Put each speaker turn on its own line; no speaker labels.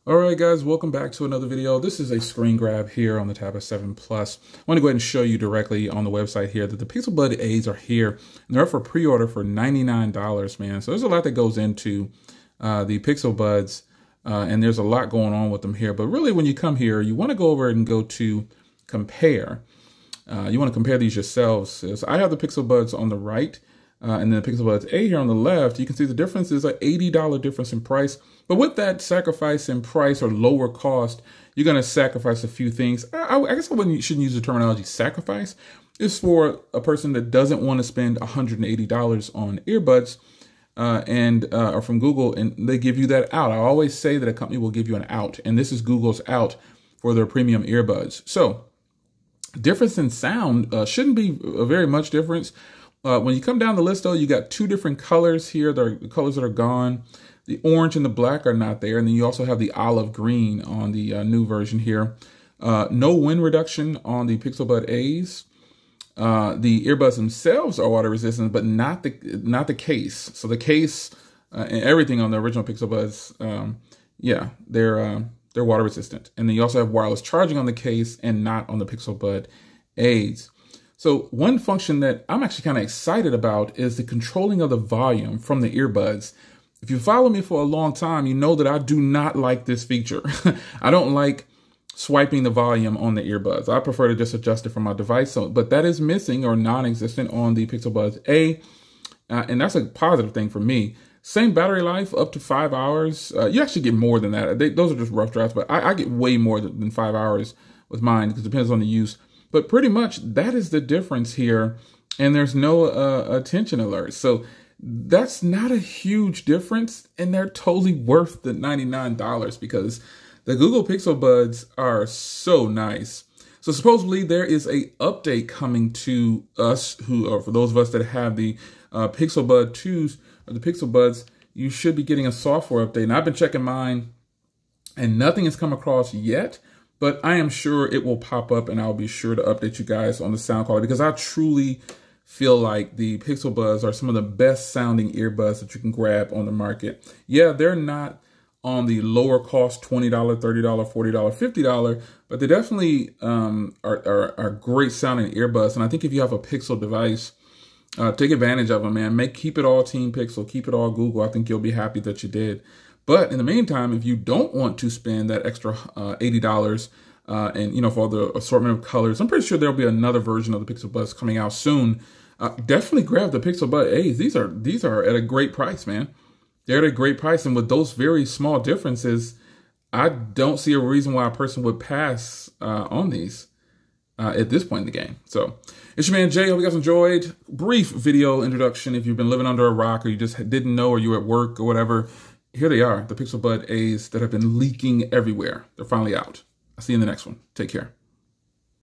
All right, guys, welcome back to another video. This is a screen grab here on the Tab S7 Plus. I want to go ahead and show you directly on the website here that the Pixel Bud A's are here. And they're up for pre-order for $99, man. So there's a lot that goes into the Pixel Buds, and there's a lot going on with them here. But really, when you come here, you want to go over and go to compare. You want to compare these yourselves. So I have the Pixel Buds on the right, and then the Pixel Buds A here on the left. You can see the difference is an $80 difference in price. But with that sacrifice in price or lower cost, you're going to sacrifice a few things. I guess shouldn't use the terminology sacrifice. It's for a person that doesn't want to spend $180 on earbuds or from Google, and they give you that out. I always say that a company will give you an out, and this is Google's out for their premium earbuds. So difference in sound shouldn't be very much difference. When you come down the list, though, you got two different colors here. The colors that are gone. The orange and the black are not there. And then you also have the olive green on the new version here. No wind reduction on the Pixel Bud A's. The earbuds themselves are water resistant, but not the case. So the case and everything on the original Pixel Buds, yeah, they're water resistant. And then you also have wireless charging on the case and not on the Pixel Bud A's. So one function that I'm actually kind of excited about is the controlling of the volume from the earbuds. If you follow me for a long time, you know that I do not like this feature. I don't like swiping the volume on the earbuds. I prefer to just adjust it from my device. But that is missing or non-existent on the Pixel Buds A, and that's a positive thing for me. Same battery life, up to 5 hours. You actually get more than that. Those are just rough drafts, but I get way more than 5 hours with mine because it depends on the use. But pretty much that is the difference here, and there's no attention alerts. So that's not a huge difference, and they're totally worth the $99 because the Google Pixel Buds are so nice. So supposedly there is a update coming to us for those of us that have the Pixel Bud 2s or the Pixel Buds, you should be getting a software update. And I've been checking mine and nothing has come across yet, but I am sure it will pop up and I'll be sure to update you guys on the sound quality because I truly feel like the Pixel Buds are some of the best sounding earbuds that you can grab on the market. Yeah, they're not on the lower cost $20, $30, $40, $50, but they definitely are great sounding earbuds. And I think if you have a Pixel device, take advantage of them, man. Keep it all Team Pixel, keep it all Google. I think you'll be happy that you did. But in the meantime, if you don't want to spend that extra $80 and for all the assortment of colors, I'm pretty sure there'll be another version of the Pixel Buds coming out soon. Definitely grab the Pixel Bud A's. These are at a great price, man. They're at a great price, and with those very small differences, I don't see a reason why a person would pass on these at this point in the game. So it's your man Jay. Hope you guys enjoyed. Brief video introduction. If you've been living under a rock or you just didn't know or you were at work or whatever, here they are, the Pixel Bud A's that have been leaking everywhere. They're finally out. I'll see you in the next one. Take care.